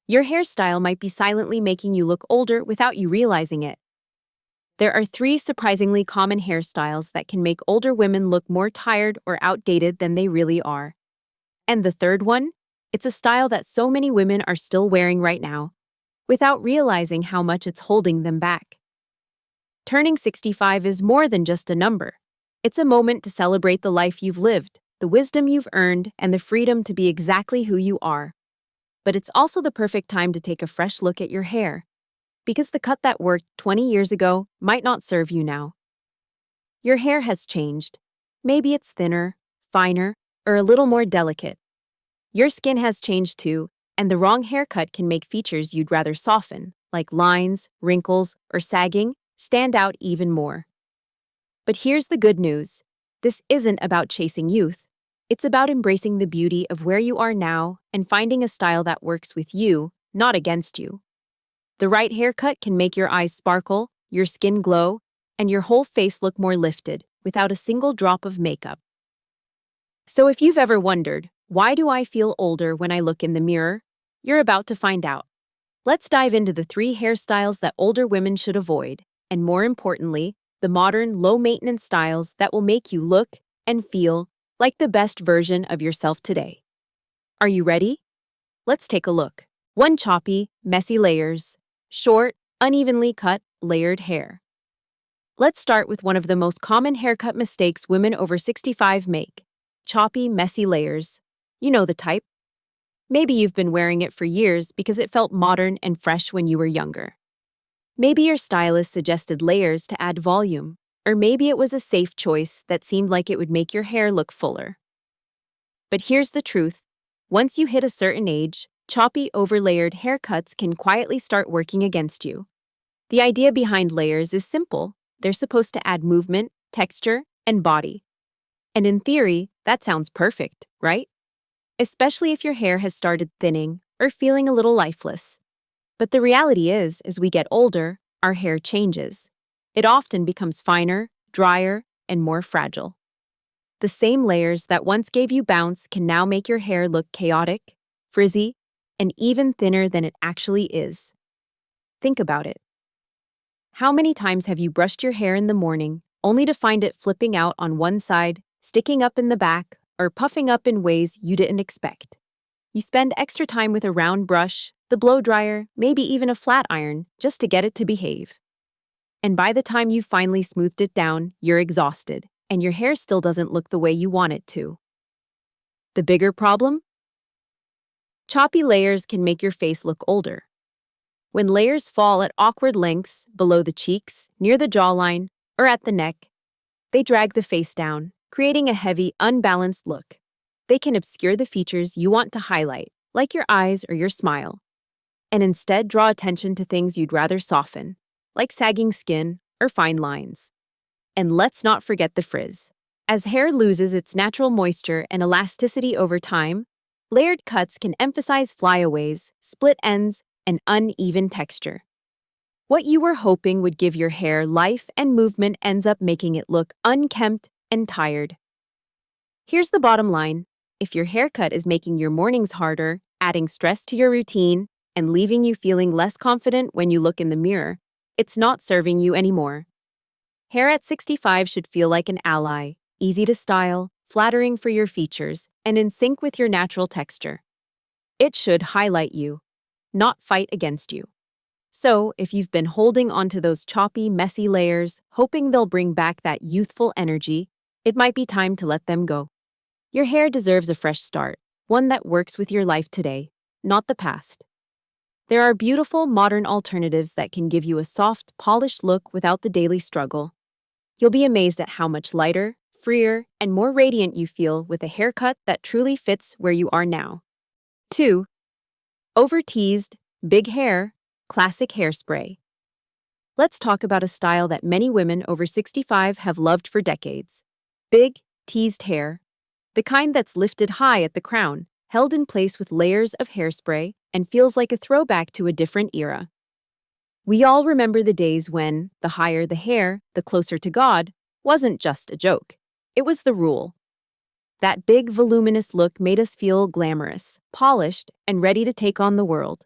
Your hairstyle might be silently making you look older without you realizing it. There are 3 surprisingly common hairstyles that can make older women look more tired or outdated than they really are. And the third one? It's a style that so many women are still wearing right now, without realizing how much it's holding them back. Turning 65 is more than just a number. It's a moment to celebrate the life you've lived, the wisdom you've earned, and the freedom to be exactly who you are. But it's also the perfect time to take a fresh look at your hair, because the cut that worked 20 years ago might not serve you now. Your hair has changed. Maybe it's thinner, finer, or a little more delicate. Your skin has changed too, and the wrong haircut can make features you'd rather soften, like lines, wrinkles, or sagging, stand out even more. But here's the good news. This isn't about chasing youth. It's about embracing the beauty of where you are now and finding a style that works with you, not against you. The right haircut can make your eyes sparkle, your skin glow, and your whole face look more lifted without a single drop of makeup. So if you've ever wondered, why do I feel older when I look in the mirror? You're about to find out. Let's dive into the 3 hairstyles that older women should avoid, and more importantly, the modern, low-maintenance styles that will make you look and feel like the best version of yourself today. Are you ready? Let's take a look. 1. Choppy, messy layers. Short, unevenly cut, layered hair. Let's start with one of the most common haircut mistakes women over 65 make. Choppy, messy layers. You know the type. Maybe you've been wearing it for years because it felt modern and fresh when you were younger. Maybe your stylist suggested layers to add volume, or maybe it was a safe choice that seemed like it would make your hair look fuller. But here's the truth. Once you hit a certain age, choppy, overlayered haircuts can quietly start working against you. The idea behind layers is simple. They're supposed to add movement, texture, and body. And in theory, that sounds perfect, right? Especially if your hair has started thinning or feeling a little lifeless. But the reality is, as we get older, our hair changes. It often becomes finer, drier, and more fragile. The same layers that once gave you bounce can now make your hair look chaotic, frizzy, and even thinner than it actually is. Think about it. How many times have you brushed your hair in the morning, only to find it flipping out on one side, sticking up in the back, or puffing up in ways you didn't expect? You spend extra time with a round brush, the blow dryer, maybe even a flat iron, just to get it to behave. And by the time you've finally smoothed it down, you're exhausted, and your hair still doesn't look the way you want it to. The bigger problem? Choppy layers can make your face look older. When layers fall at awkward lengths, below the cheeks, near the jawline, or at the neck, they drag the face down, creating a heavy, unbalanced look. They can obscure the features you want to highlight, like your eyes or your smile, and instead draw attention to things you'd rather soften, like sagging skin or fine lines. And let's not forget the frizz. As hair loses its natural moisture and elasticity over time, layered cuts can emphasize flyaways, split ends, and uneven texture. What you were hoping would give your hair life and movement ends up making it look unkempt and tired. Here's the bottom line. If your haircut is making your mornings harder, adding stress to your routine, and leaving you feeling less confident when you look in the mirror, it's not serving you anymore. Hair at 65 should feel like an ally, easy to style, flattering for your features, and in sync with your natural texture. It should highlight you, not fight against you. So, if you've been holding onto those choppy, messy layers, hoping they'll bring back that youthful energy, it might be time to let them go. Your hair deserves a fresh start, one that works with your life today, not the past. There are beautiful, modern alternatives that can give you a soft, polished look without the daily struggle. You'll be amazed at how much lighter, freer, and more radiant you feel with a haircut that truly fits where you are now. 2. Over-teased, big hair, classic hairspray. Let's talk about a style that many women over 65 have loved for decades. Big, teased hair. The kind that's lifted high at the crown, held in place with layers of hairspray, and feels like a throwback to a different era. We all remember the days when, the higher the hair, the closer to God, wasn't just a joke. It was the rule. That big, voluminous look made us feel glamorous, polished, and ready to take on the world.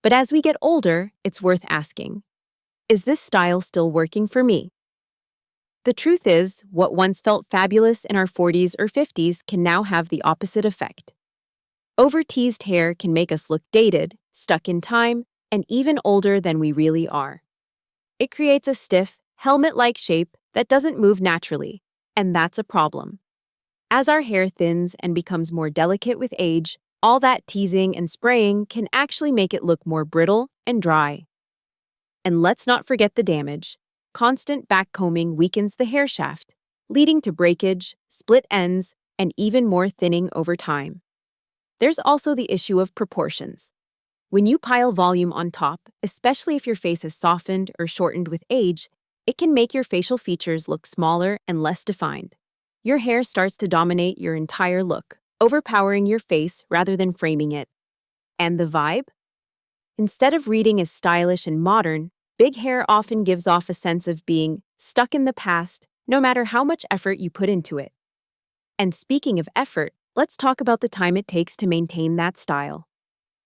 But as we get older, it's worth asking, is this style still working for me? The truth is, what once felt fabulous in our 40s or 50s can now have the opposite effect. Over-teased hair can make us look dated, stuck in time, and even older than we really are. It creates a stiff, helmet-like shape that doesn't move naturally, and that's a problem. As our hair thins and becomes more delicate with age, all that teasing and spraying can actually make it look more brittle and dry. And let's not forget the damage. Constant backcombing weakens the hair shaft, leading to breakage, split ends, and even more thinning over time. There's also the issue of proportions. When you pile volume on top, especially if your face has softened or shortened with age, it can make your facial features look smaller and less defined. Your hair starts to dominate your entire look, overpowering your face rather than framing it. And the vibe? Instead of reading as stylish and modern, big hair often gives off a sense of being stuck in the past, no matter how much effort you put into it. And speaking of effort, let's talk about the time it takes to maintain that style.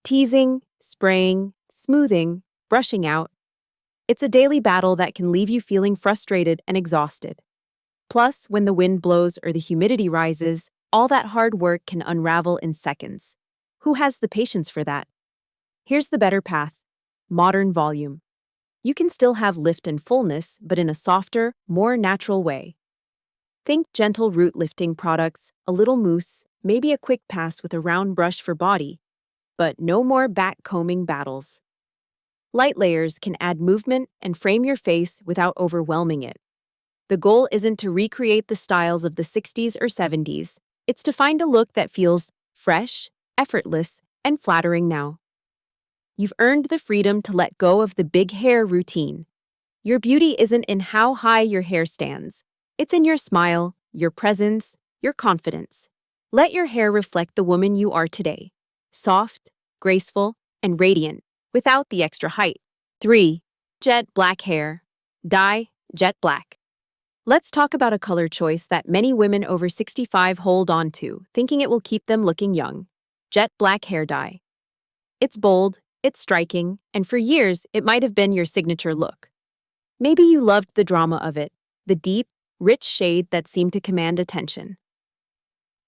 Teasing, spraying, smoothing, brushing out. It's a daily battle that can leave you feeling frustrated and exhausted. Plus, when the wind blows or the humidity rises, all that hard work can unravel in seconds. Who has the patience for that? Here's the better path: modern volume. You can still have lift and fullness, but in a softer, more natural way. Think gentle root lifting products, a little mousse, maybe a quick pass with a round brush for body, but no more back combing battles. Light layers can add movement and frame your face without overwhelming it. The goal isn't to recreate the styles of the 60s or 70s, it's to find a look that feels fresh, effortless, and flattering now. You've earned the freedom to let go of the big hair routine. Your beauty isn't in how high your hair stands. It's in your smile, your presence, your confidence. Let your hair reflect the woman you are today. Soft, graceful, and radiant, without the extra height. 3. Jet black hair. Dye jet black. Let's talk about a color choice that many women over 65 hold on to, thinking it will keep them looking young. Jet black hair dye. It's bold, it's striking, and for years it might have been your signature look. Maybe you loved the drama of it, the deep, rich shade that seemed to command attention.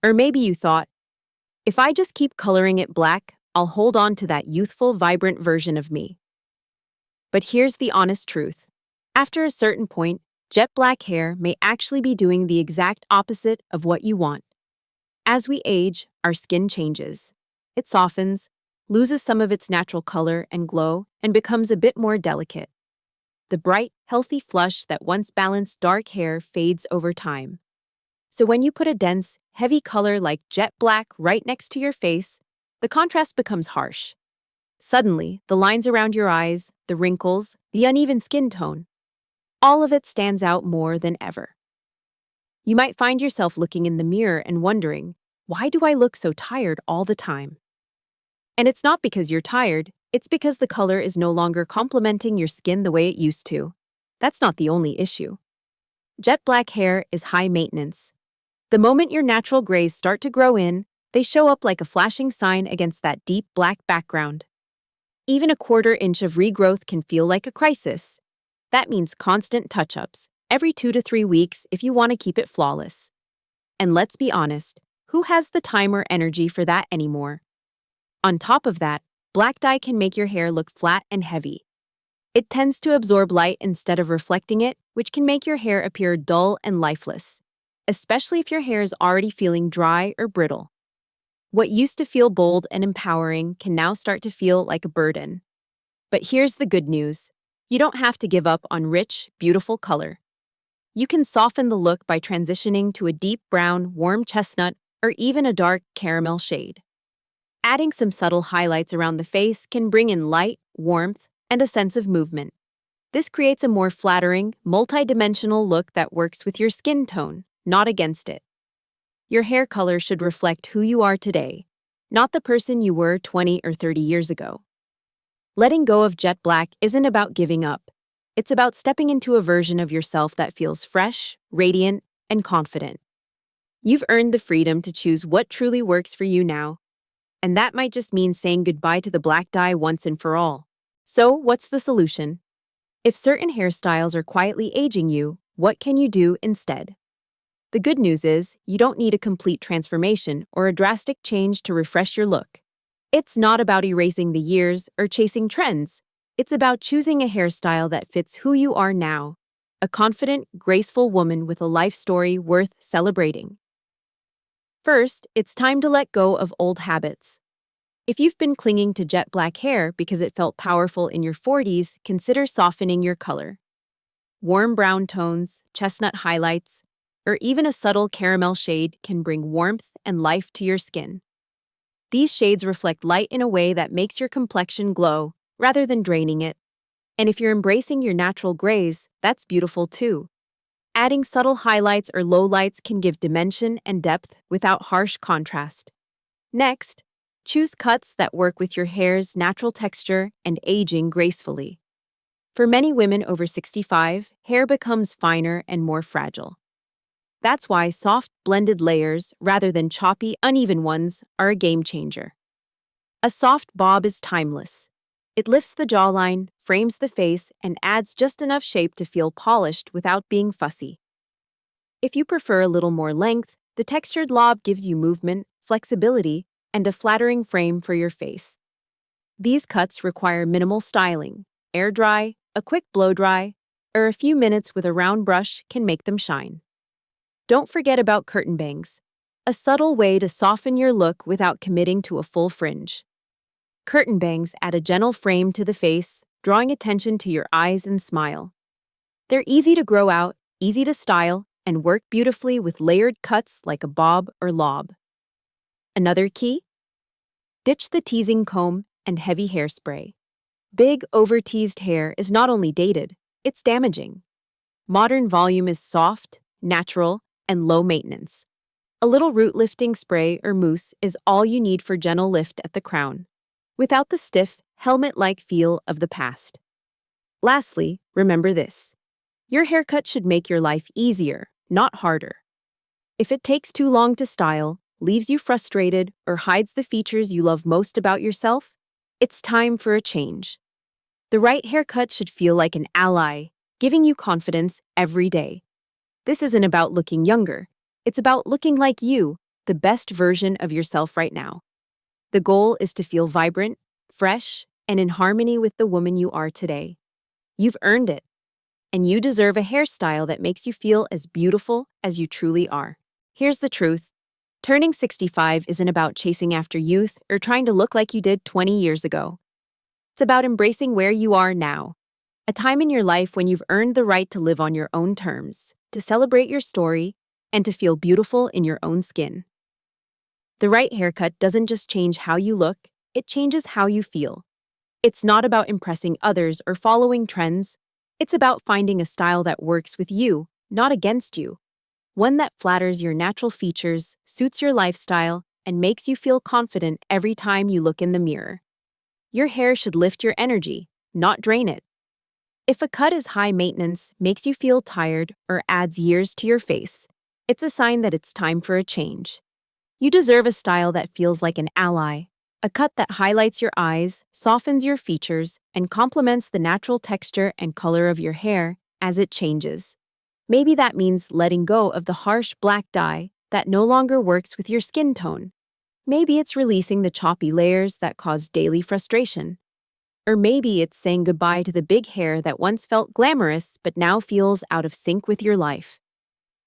Or maybe you thought, if I just keep coloring it black, I'll hold on to that youthful, vibrant version of me. But here's the honest truth. After a certain point, jet black hair may actually be doing the exact opposite of what you want. As we age, our skin changes. It softens, loses some of its natural color and glow, and becomes a bit more delicate. The bright, healthy flush that once balanced dark hair fades over time. So when you put a dense, heavy color like jet black right next to your face, the contrast becomes harsh. Suddenly, the lines around your eyes, the wrinkles, the uneven skin tone, all of it stands out more than ever. You might find yourself looking in the mirror and wondering, why do I look so tired all the time? And it's not because you're tired, it's because the color is no longer complementing your skin the way it used to. That's not the only issue. Jet black hair is high maintenance. The moment your natural grays start to grow in, they show up like a flashing sign against that deep black background. Even a quarter inch of regrowth can feel like a crisis. That means constant touch-ups, every 2 to 3 weeks if you want to keep it flawless. And let's be honest, who has the time or energy for that anymore? On top of that, black dye can make your hair look flat and heavy. It tends to absorb light instead of reflecting it, which can make your hair appear dull and lifeless, especially if your hair is already feeling dry or brittle. What used to feel bold and empowering can now start to feel like a burden. But here's the good news. You don't have to give up on rich, beautiful color. You can soften the look by transitioning to a deep brown, warm chestnut, or even a dark caramel shade. Adding some subtle highlights around the face can bring in light, warmth, and a sense of movement. This creates a more flattering, multi-dimensional look that works with your skin tone, not against it. Your hair color should reflect who you are today, not the person you were 20 or 30 years ago. Letting go of jet black isn't about giving up. It's about stepping into a version of yourself that feels fresh, radiant, and confident. You've earned the freedom to choose what truly works for you now. And that might just mean saying goodbye to the black dye once and for all. So, what's the solution? If certain hairstyles are quietly aging you, what can you do instead? The good news is, you don't need a complete transformation or a drastic change to refresh your look. It's not about erasing the years or chasing trends. It's about choosing a hairstyle that fits who you are now. A confident, graceful woman with a life story worth celebrating. First, it's time to let go of old habits. If you've been clinging to jet black hair because it felt powerful in your 40s, consider softening your color. Warm brown tones, chestnut highlights, or even a subtle caramel shade can bring warmth and life to your skin. These shades reflect light in a way that makes your complexion glow, rather than draining it. And if you're embracing your natural grays, that's beautiful too. Adding subtle highlights or lowlights can give dimension and depth without harsh contrast. Next, choose cuts that work with your hair's natural texture and aging gracefully. For many women over 65, hair becomes finer and more fragile. That's why soft, blended layers, rather than choppy, uneven ones, are a game changer. A soft bob is timeless. It lifts the jawline, frames the face, and adds just enough shape to feel polished without being fussy. If you prefer a little more length, the textured lob gives you movement, flexibility, and a flattering frame for your face. These cuts require minimal styling. Air dry, a quick blow dry, or a few minutes with a round brush can make them shine. Don't forget about curtain bangs, a subtle way to soften your look without committing to a full fringe. Curtain bangs add a gentle frame to the face, drawing attention to your eyes and smile. They're easy to grow out, easy to style, and work beautifully with layered cuts like a bob or lob. Another key? Ditch the teasing comb and heavy hairspray. Big, over-teased hair is not only dated, it's damaging. Modern volume is soft, natural, and low maintenance. A little root-lifting spray or mousse is all you need for gentle lift at the crown, without the stiff, helmet-like feel of the past. Lastly, remember this. Your haircut should make your life easier, not harder. If it takes too long to style, leaves you frustrated, or hides the features you love most about yourself, it's time for a change. The right haircut should feel like an ally, giving you confidence every day. This isn't about looking younger. It's about looking like you, the best version of yourself right now. The goal is to feel vibrant, fresh, and in harmony with the woman you are today. You've earned it. And you deserve a hairstyle that makes you feel as beautiful as you truly are. Here's the truth. Turning 65 isn't about chasing after youth or trying to look like you did 20 years ago. It's about embracing where you are now. A time in your life when you've earned the right to live on your own terms, to celebrate your story, and to feel beautiful in your own skin. The right haircut doesn't just change how you look, it changes how you feel. It's not about impressing others or following trends. It's about finding a style that works with you, not against you. One that flatters your natural features, suits your lifestyle, and makes you feel confident every time you look in the mirror. Your hair should lift your energy, not drain it. If a cut is high maintenance, makes you feel tired, or adds years to your face, it's a sign that it's time for a change. You deserve a style that feels like an ally, a cut that highlights your eyes, softens your features, and complements the natural texture and color of your hair as it changes. Maybe that means letting go of the harsh black dye that no longer works with your skin tone. Maybe it's releasing the choppy layers that cause daily frustration. Or maybe it's saying goodbye to the big hair that once felt glamorous but now feels out of sync with your life.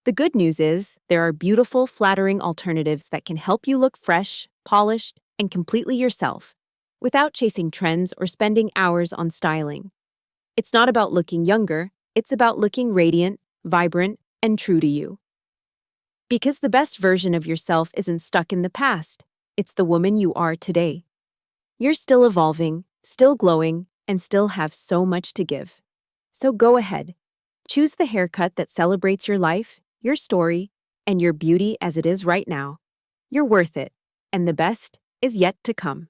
The good news is, there are beautiful, flattering alternatives that can help you look fresh, polished, and completely yourself, without chasing trends or spending hours on styling. It's not about looking younger, it's about looking radiant, vibrant, and true to you. Because the best version of yourself isn't stuck in the past, it's the woman you are today. You're still evolving, still glowing, and still have so much to give. So go ahead. Choose the haircut that celebrates your life, your story, and your beauty as it is right now. You're worth it, and the best is yet to come.